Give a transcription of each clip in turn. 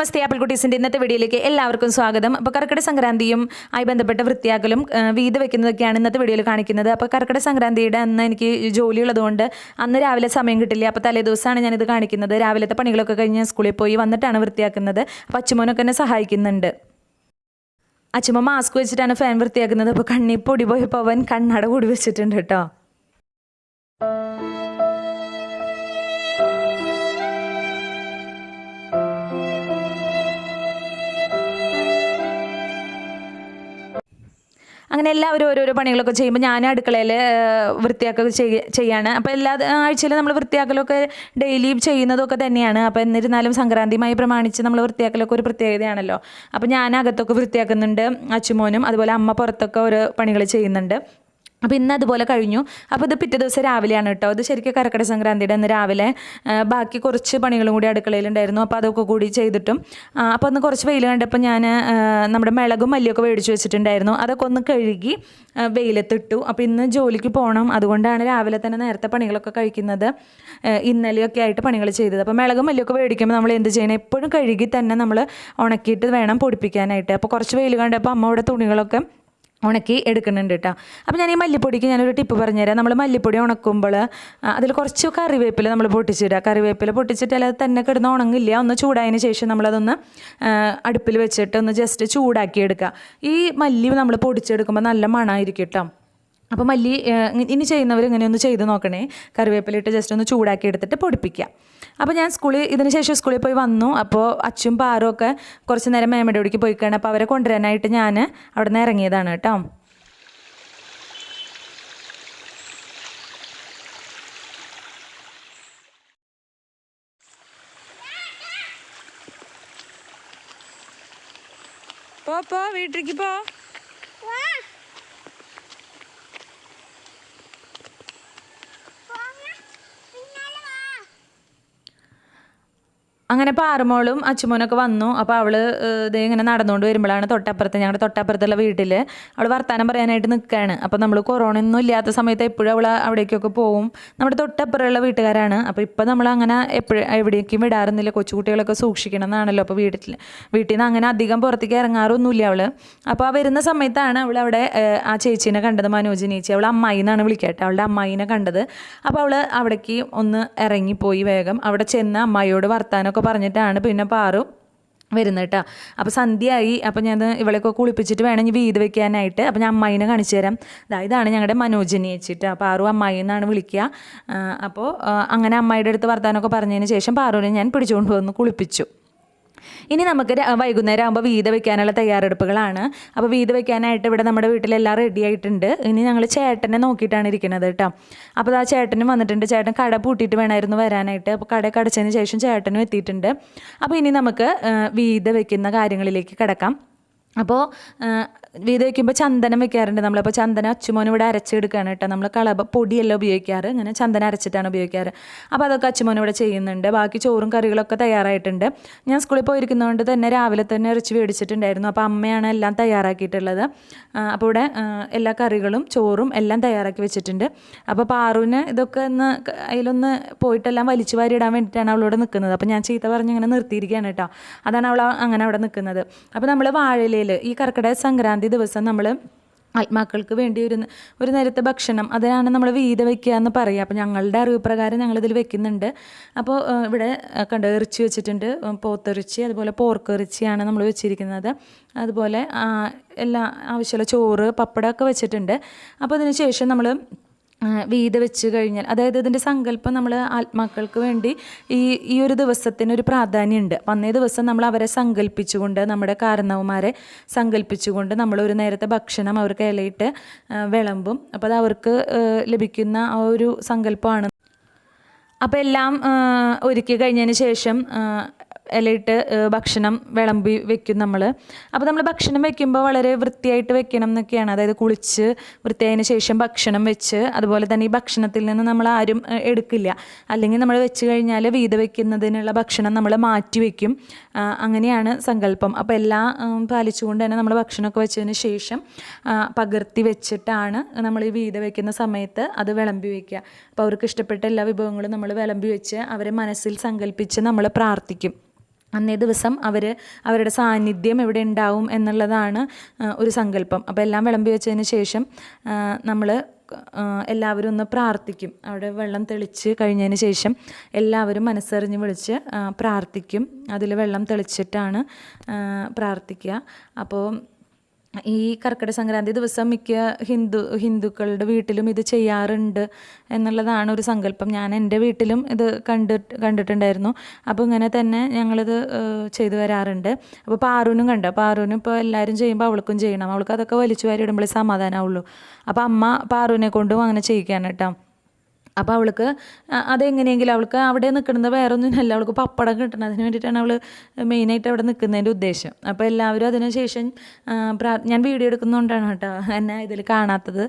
നമസ്തേ apple കുട്ടീസിൻ്റെ ഇന്നത്തെ വീഡിയോയിലേക്ക് എല്ലാവർക്കും സ്വാഗതം. അപ്പോൾ കർക്കിടക സംക്രാന്തിയും ആയി ബന്ധപ്പെട്ട വൃത്തിയാക്കലും വീട് വെക്കുന്നതൊക്കെയാണ് ഇന്നത്തെ വീഡിയോയിൽ കാണിക്കുന്നത്. അപ്പോൾ കർക്കിടക സംക്രാന്തിയുടെ അന്ന് എനിക്ക് ജോലി ഉള്ളതുകൊണ്ട് അന്ന് രാവിലെ സമയം കിട്ടില്ല. അപ്പോൾ തലേ ദിവസമാണ് ഞാനിത് കാണിക്കുന്നത്. രാവിലത്തെ പണികളൊക്കെ കഴിഞ്ഞ് സ്കൂളിൽ പോയി വന്നിട്ടാണ് വൃത്തിയാക്കുന്നത്. അപ്പോൾ അച്ചുമോനൊക്കെ എന്നെ സഹായിക്കുന്നുണ്ട്. അച്ചുമ്മ മാസ്ക് വെച്ചിട്ടാണ് ഫാൻ വൃത്തിയാക്കുന്നത്. അപ്പോൾ കണ്ണിൽ പൊടി പോയപ്പോൾ അവൻ കണ്ണട കൂടി വെച്ചിട്ടുണ്ട് കേട്ടോ. അങ്ങനെ എല്ലാവരും ഓരോരോ പണികളൊക്കെ ചെയ്യുമ്പോൾ ഞാൻ അടുക്കളയിൽ വൃത്തിയാക്കൊക്കെ ചെയ്യാണ്. അപ്പോൾ എല്ലാ ആഴ്ചയിലും നമ്മൾ വൃത്തിയാക്കലൊക്കെ ഡെയിലി ചെയ്യുന്നതൊക്കെ തന്നെയാണ്. അപ്പോൾ എന്നിരുന്നാലും സംക്രാന്തിയുമായി പ്രമാണിച്ച് നമ്മൾ വൃത്തിയാക്കലൊക്കെ ഒരു പ്രത്യേകതയാണല്ലോ. അപ്പോൾ ഞാൻ അകത്തൊക്കെ വൃത്തിയാക്കുന്നുണ്ട്, അച്ചുമോനും അതുപോലെ അമ്മ പുറത്തൊക്കെ ഓരോ പണികൾ ചെയ്യുന്നുണ്ട്. അപ്പോൾ ഇന്ന് അതുപോലെ കഴിഞ്ഞു. അപ്പോൾ ഇത് പിറ്റേ ദിവസം രാവിലെയാണ് കേട്ടോ. ഇത് ശരിക്കും കർക്കിടക സംക്രാന്തിയുടെ അന്ന് രാവിലെ ബാക്കി കുറച്ച് പണികളും കൂടി അടുക്കളയിലുണ്ടായിരുന്നു. അപ്പോൾ അതൊക്കെ കൂടി ചെയ്തിട്ടും അപ്പോൾ ഒന്ന് കുറച്ച് വെയിൽ കണ്ടപ്പോൾ ഞാൻ നമ്മുടെ മിളകും മല്ലിയൊക്കെ മേടിച്ച് വെച്ചിട്ടുണ്ടായിരുന്നു. അതൊക്കെ ഒന്ന് കഴുകി വെയിലത്തിട്ടു. അപ്പോൾ ഇന്ന് ജോലിക്ക് പോകണം, അതുകൊണ്ടാണ് രാവിലെ തന്നെ നേരത്തെ പണികളൊക്കെ കഴിക്കുന്നത്. ഇന്നലെയൊക്കെ ആയിട്ട് പണികൾ ചെയ്തത്. അപ്പോൾ മിളകും മല്ലിയൊക്കെ മേടിക്കുമ്പോൾ നമ്മൾ എന്ത് ചെയ്യണം, എപ്പോഴും കഴുകി തന്നെ നമ്മൾ ഉണക്കിയിട്ട് വേണം പൊടിപ്പിക്കാനായിട്ട്. അപ്പോൾ കുറച്ച് വെയിൽ കണ്ടപ്പോൾ അമ്മ ഇവിടെ തുണികളൊക്കെ ഉണക്കി എടുക്കുന്നുണ്ട് കേട്ടോ. അപ്പോൾ ഞാൻ ഈ മല്ലിപ്പൊടിക്ക് ഞാനൊരു ടിപ്പ് പറഞ്ഞുതരാം. നമ്മൾ മല്ലിപ്പൊടി ഉണക്കുമ്പോൾ അതിൽ കുറച്ച് കറിവേപ്പില നമ്മൾ പൊട്ടിച്ചിടുക. കറിവേപ്പില പൊട്ടിച്ചിട്ട് അത് തന്നെ കിടന്ന് ഉണങ്ങില്ല. ഒന്ന് ചൂടായതിന് ശേഷം നമ്മളതൊന്ന് അടുപ്പിൽ വെച്ചിട്ട് ഒന്ന് ജസ്റ്റ് ചൂടാക്കി എടുക്കുക. ഈ മല്ലി നമ്മൾ പൊടിച്ചെടുക്കുമ്പോൾ നല്ല മണമായിരിക്കും കേട്ടോ. അപ്പോൾ മല്ലി ഇനി ചെയ്യുന്നവർ ഇങ്ങനെ ഒന്ന് ചെയ്ത് നോക്കണേ. കറിവേപ്പിലിട്ട് ജസ്റ്റ് ഒന്ന് ചൂടാക്കി എടുത്തിട്ട് പൊടിപ്പിക്കുക. അപ്പോൾ ഞാൻ ഇതിന് ശേഷം സ്കൂളിൽ പോയി വന്നു. അപ്പോൾ അച്ചും പാറും ഒക്കെ കുറച്ച് നേരം മേമയുടെ ഒടിക്ക് പോയിക്കാണ്. അപ്പോൾ അവരെ കൊണ്ടുവരാനായിട്ട് ഞാൻ അവിടെ നിന്ന് ഇറങ്ങിയതാണ് കേട്ടോ. പോ വീട്ടിലേക്ക് പോ. അങ്ങനെ പാറുമോളും അച്ചുമോനൊക്കെ വന്നു. അപ്പോൾ അവൾ ഇതേ ഇങ്ങനെ നടന്നുകൊണ്ട് വരുമ്പോഴാണ് ഞങ്ങളുടെ തൊട്ടപ്പുറത്തുള്ള വീട്ടിൽ അവൾ വർത്താനം പറയാനായിട്ട് നിൽക്കുകയാണ്. അപ്പോൾ നമ്മൾ കൊറോണ ഒന്നും ഇല്ലാത്ത സമയത്ത് എപ്പോഴും അവൾ അവിടേക്കൊക്കെ പോവും. നമ്മുടെ തൊട്ടപ്പുറമുള്ള വീട്ടുകാരാണ്. അപ്പോൾ ഇപ്പോൾ നമ്മൾ അങ്ങനെ എവിടേക്കും വിടാറുന്നില്ല. കൊച്ചുകുട്ടികളൊക്കെ സൂക്ഷിക്കണം എന്നാണല്ലോ. അപ്പോൾ വീട്ടിൽ നിന്ന് അങ്ങനെ അധികം പുറത്തേക്ക് ഇറങ്ങാറൊന്നുമില്ല അവൾ. അപ്പോൾ ആ വരുന്ന സമയത്താണ് അവൾ അവിടെ ആ ചേച്ചീനെ കണ്ടത്, മനോജിനി ചേച്ചി. അവൾ അമ്മായി എന്നാണ് വിളിക്കട്ടെ, അവളുടെ അമ്മായിനെ കണ്ടത്. അപ്പോൾ അവൾ അവിടേക്ക് ഒന്ന് ഇറങ്ങിപ്പോയി വേഗം. അവിടെ ചെന്ന് അമ്മായിയോട് വർത്താനമൊക്കെ പറഞ്ഞിട്ടാണ് പിന്നെ പാറു വരുന്നത് കേട്ടോ. അപ്പോൾ സന്ധ്യയായി. അപ്പോൾ ഞാൻ ഇവളെയൊക്കെ കുളിപ്പിച്ചിട്ട് വേണം ഇനി വീട് വെക്കാനായിട്ട്. അപ്പോൾ ഞാൻ അമ്മായിനെ കാണിച്ചു തരാം. ഇതാണ് ഞങ്ങളുടെ മനോജിനി വെച്ചിട്ട്. പാറു അമ്മായി എന്നാണ് വിളിക്കുക. അപ്പോൾ അങ്ങനെ അമ്മായിയുടെ അടുത്ത് വർത്താനമൊക്കെ പറഞ്ഞതിന് ശേഷം പാറുവിനെ ഞാൻ പിടിച്ചുകൊണ്ട് വന്ന് കുളിപ്പിച്ചു. ഇനി നമുക്ക് വൈകുന്നേരം ആകുമ്പോൾ വീട് വെക്കാനുള്ള തയ്യാറെടുപ്പുകളാണ്. അപ്പോൾ വീട് വെക്കാനായിട്ട് ഇവിടെ നമ്മുടെ വീട്ടിലെല്ലാം റെഡി ആയിട്ടുണ്ട്. ഇനി ഞങ്ങൾ ചേട്ടനെ നോക്കിയിട്ടാണ് ഇരിക്കുന്നത് കേട്ടോ. അപ്പോൾ ആ ചേട്ടനും വന്നിട്ടുണ്ട്. ചേട്ടൻ കട പൂട്ടിയിട്ട് വേണമായിരുന്നു വരാനായിട്ട്. അപ്പോൾ കട അടച്ചതിന് ശേഷം ചേട്ടനും എത്തിയിട്ടുണ്ട്. അപ്പോൾ ഇനി നമുക്ക് വീട് വെക്കുന്ന കാര്യങ്ങളിലേക്ക് കിടക്കാം. അപ്പോൾ വീട് വയ്ക്കുമ്പോൾ ചന്ദനം വെക്കാറുണ്ട് നമ്മളപ്പോൾ ചന്ദനം അച്ചുമോൻ ഇവിടെ അരച്ചെടുക്കുകയാണ് കേട്ടോ. നമ്മൾ കളബ പൊടിയല്ല ഉപയോഗിക്കാറ്, ഇങ്ങനെ ചന്ദനം അരച്ചിട്ടാണ് ഉപയോഗിക്കാറ്. അപ്പോൾ അതൊക്കെ അച്ചുമോൻ ഇവിടെ ചെയ്യുന്നുണ്ട്. ബാക്കി ചോറും കറികളൊക്കെ തയ്യാറായിട്ടുണ്ട്. ഞാൻ സ്കൂളിൽ പോയിരിക്കുന്നതുകൊണ്ട് തന്നെ രാവിലെ തന്നെ ഇറച്ചി മേടിച്ചിട്ടുണ്ടായിരുന്നു. അപ്പോൾ അമ്മയാണ് എല്ലാം തയ്യാറാക്കിയിട്ടുള്ളത്. അപ്പോൾ ഇവിടെ എല്ലാ കറികളും ചോറും എല്ലാം തയ്യാറാക്കി വെച്ചിട്ടുണ്ട്. അപ്പോൾ പാറുവിന് ഇതൊക്കെ ഒന്ന് അതിലൊന്ന് പോയിട്ടെല്ലാം വലിച്ചു വാരി ഇടാൻ വേണ്ടിയിട്ടാണ് അവളോട് നിൽക്കുന്നത്. അപ്പോൾ ഞാൻ ചീത്ത പറഞ്ഞ് ഇങ്ങനെ നിർത്തിയിരിക്കുകയാണ് കേട്ടോ. അതാണ് അവൾ അങ്ങനെ അവിടെ നിൽക്കുന്നത്. അപ്പോൾ നമ്മൾ വാഴയിലയിൽ ഈ കർക്കിടക സംക്രാന്തി ദിവസം നമ്മൾ ആത്മാക്കൾക്ക് വേണ്ടി ഒരു നേരത്തെ ഭക്ഷണം, അതിനാണ് നമ്മൾ വീട് വയ്ക്കുക എന്ന് പറയുക. അപ്പോൾ ഞങ്ങളുടെ അറിവ് പ്രകാരം ഞങ്ങളിതിൽ വെക്കുന്നുണ്ട്. അപ്പോൾ ഇവിടെ ഇറച്ചി വെച്ചിട്ടുണ്ട്, പോത്തിറച്ചി, അതുപോലെ പോർക്കിറച്ചിയാണ് നമ്മൾ വെച്ചിരിക്കുന്നത്. അതുപോലെ എല്ലാ ആവശ്യമുള്ള ചോറ്, പപ്പടമൊക്കെ വെച്ചിട്ടുണ്ട്. അപ്പോൾ അതിന് ശേഷം നമ്മൾ വീട് വെച്ച് കഴിഞ്ഞാൽ, അതായത് ഇതിൻ്റെ സങ്കല്പം നമ്മൾ ആത്മാക്കൾക്ക് വേണ്ടി ഈ ഒരു ദിവസത്തിനൊരു പ്രാധാന്യമുണ്ട്. അപ്പം അന്നേ ദിവസം നമ്മൾ അവരെ സങ്കല്പിച്ചുകൊണ്ട്, നമ്മുടെ കാരണവന്മാരെ സങ്കല്പിച്ചുകൊണ്ട് നമ്മൾ ഒരു നേരത്തെ ഭക്ഷണം അവർക്ക് ഇലയിട്ട് വിളമ്പും. അപ്പോൾ അത് അവർക്ക് ലഭിക്കുന്ന ആ ഒരു സങ്കല്പമാണ്. അപ്പോൾ എല്ലാം ഒരുക്കി കഴിഞ്ഞതിന് ശേഷം ഇലയിട്ട് ഭക്ഷണം വിളമ്പി വെക്കും നമ്മൾ. അപ്പോൾ നമ്മൾ ഭക്ഷണം വെക്കുമ്പോൾ വളരെ വൃത്തിയായിട്ട് വെക്കണം എന്നൊക്കെയാണ്. അതായത് കുളിച്ച് വൃത്തിയായതിന് ശേഷം ഭക്ഷണം വെച്ച്, അതുപോലെ തന്നെ ഈ ഭക്ഷണത്തിൽ നിന്ന് നമ്മൾ ആരും എടുക്കില്ല. അല്ലെങ്കിൽ നമ്മൾ വെച്ച് കഴിഞ്ഞാൽ വീട് വെക്കുന്നതിനുള്ള ഭക്ഷണം നമ്മൾ മാറ്റി വയ്ക്കും. അങ്ങനെയാണ് സങ്കല്പം. അപ്പോൾ എല്ലാം പാലിച്ചുകൊണ്ട് തന്നെ നമ്മൾ ഭക്ഷണമൊക്കെ വെച്ചതിന് ശേഷം പകർത്തി വെച്ചിട്ടാണ് നമ്മൾ ഈ വീട് വെക്കുന്ന സമയത്ത് അത് വിളമ്പി വയ്ക്കുക. അപ്പോൾ അവർക്ക് ഇഷ്ടപ്പെട്ട എല്ലാ വിഭവങ്ങളും നമ്മൾ വിളമ്പി വെച്ച് അവരെ മനസ്സിൽ സങ്കല്പിച്ച് നമ്മൾ പ്രാർത്ഥിക്കും. അന്നേ ദിവസം അവരുടെ സാന്നിധ്യം ഇവിടെ ഉണ്ടാവും എന്നുള്ളതാണ് ഒരു സങ്കല്പം. അപ്പോൾ എല്ലാം വിളമ്പി വെച്ചതിന് ശേഷം നമ്മൾ എല്ലാവരും ഒന്ന് പ്രാർത്ഥിക്കും. അവിടെ വെള്ളം തെളിച്ച് കഴിഞ്ഞതിന് ശേഷം എല്ലാവരും മനസ്സറിഞ്ഞ് വിളിച്ച് പ്രാർത്ഥിക്കും. അതിൽ വെള്ളം തെളിച്ചിട്ടാണ് പ്രാർത്ഥിക്കുക. അപ്പോൾ ഈ കർക്കിടക സംക്രാന്തി ദിവസം മിക്ക ഹിന്ദുക്കളുടെ വീട്ടിലും ഇത് ചെയ്യാറുണ്ട് എന്നുള്ളതാണ് ഒരു സങ്കല്പം. ഞാൻ എൻ്റെ വീട്ടിലും ഇത് കണ്ടിട്ടുണ്ടായിരുന്നു. അപ്പോൾ ഇങ്ങനെ തന്നെ ഞങ്ങളിത് ചെയ്തു വരാറുണ്ട്. അപ്പോൾ പാറുവിനും ഇപ്പോൾ എല്ലാവരും ചെയ്യുമ്പോൾ അവൾക്കും ചെയ്യണം. അവൾക്ക് അതൊക്കെ വലിച്ചു വാരി ഇടുമ്പോഴേ സമാധാനമാവുള്ളൂ. അപ്പോൾ അമ്മ പാറുവിനെ കൊണ്ടും അങ്ങനെ ചെയ്യിക്കാണ് കേട്ടോ. അപ്പോൾ അവൾക്ക് അതെങ്ങനെയെങ്കിലും അവൾക്ക് അവിടെ നിൽക്കുന്നത് വേറെ ഒന്നുമല്ല, അവൾക്ക് പപ്പടം കിട്ടണം. അതിന് വേണ്ടിയിട്ടാണ് അവൾ മെയിനായിട്ട് അവിടെ നിൽക്കുന്നതിൻ്റെ ഉദ്ദേശം. അപ്പോൾ എല്ലാവരും അതിന് ശേഷം ഞാൻ വീഡിയോ എടുക്കുന്നതുകൊണ്ടാണ് കേട്ടോ എന്നെ ഇതിൽ കാണാത്തത്.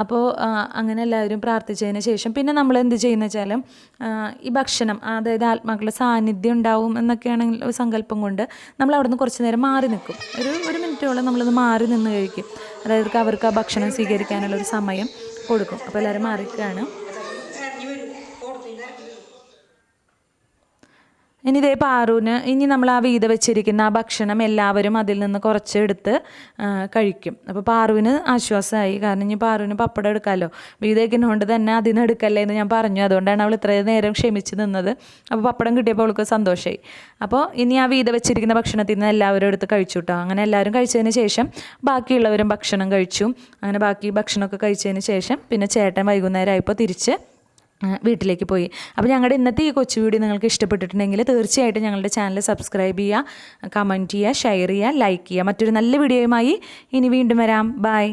അപ്പോൾ അങ്ങനെ എല്ലാവരും പ്രാർത്ഥിച്ചതിന് ശേഷം പിന്നെ നമ്മൾ എന്ത് ചെയ്യുന്ന വെച്ചാൽ ഈ ഭക്ഷണം, അതായത് ആത്മാക്കളുടെ സാന്നിധ്യം ഉണ്ടാവും എന്നൊക്കെയാണെങ്കിൽ ഒരു സങ്കല്പം കൊണ്ട് നമ്മൾ അവിടെ നിന്ന് കുറച്ച് നേരം മാറി നിൽക്കും. ഒരു മിനിറ്റോളം നമ്മളൊന്ന് മാറി നിന്ന് കഴിക്കും. അതായത് അവർക്ക് ആ ഭക്ഷണം സ്വീകരിക്കാനുള്ളൊരു സമയം കൊടുക്കും. അപ്പോൾ എല്ലാവരും മാറിക്കുകയാണ്. ഇനി ഇതേ പാറുവിന് ഇനി നമ്മൾ ആ വീത വെച്ചിരിക്കുന്ന ആ ഭക്ഷണം എല്ലാവരും അതിൽ നിന്ന് കുറച്ചെടുത്ത് കഴിക്കും. അപ്പോൾ പാറുവിന് ആശ്വാസമായി. കാരണം ഇനി പാറുവിന് പപ്പടം എടുക്കാമല്ലോ, വീത വയ്ക്കുന്നതുകൊണ്ട് തന്നെ അതിൽ നിന്ന് എടുക്കല്ലേ എന്ന് ഞാൻ പറഞ്ഞു. അതുകൊണ്ടാണ് അവൾ ഇത്രയും നേരം ക്ഷമിച്ച് നിന്നത്. അപ്പോൾ പപ്പടം കിട്ടിയപ്പോൾ അവൾക്ക് സന്തോഷമായി. അപ്പോൾ ഇനി ആ വീത വെച്ചിരിക്കുന്ന ഭക്ഷണത്തിൽ നിന്ന് എല്ലാവരും എടുത്ത് കഴിച്ചു കേട്ടോ. അങ്ങനെ എല്ലാവരും കഴിച്ചതിന് ശേഷം ബാക്കിയുള്ളവരും ഭക്ഷണം കഴിച്ചു. അങ്ങനെ ബാക്കി ഭക്ഷണമൊക്കെ കഴിച്ചതിന് ശേഷം പിന്നെ ചേട്ടൻ വൈകുന്നേരമായപ്പോൾ തിരിച്ച് വീട്ടിലേക്ക് പോയി. അപ്പോൾ ഞങ്ങളുടെ ഇന്നത്തെ ഈ കൊച്ചു വീഡിയോ നിങ്ങൾക്ക് ഇഷ്ടപ്പെട്ടിട്ടുണ്ടെങ്കിൽ തീർച്ചയായിട്ടും ഞങ്ങളുടെ ചാനൽ സബ്സ്ക്രൈബ് ചെയ്യുക, കമൻറ്റ് ചെയ്യുക, ഷെയർ ചെയ്യുക, ലൈക്ക് ചെയ്യുക. മറ്റൊരു നല്ല വീഡിയോയുമായി ഇനി വീണ്ടും വരാം. ബൈ.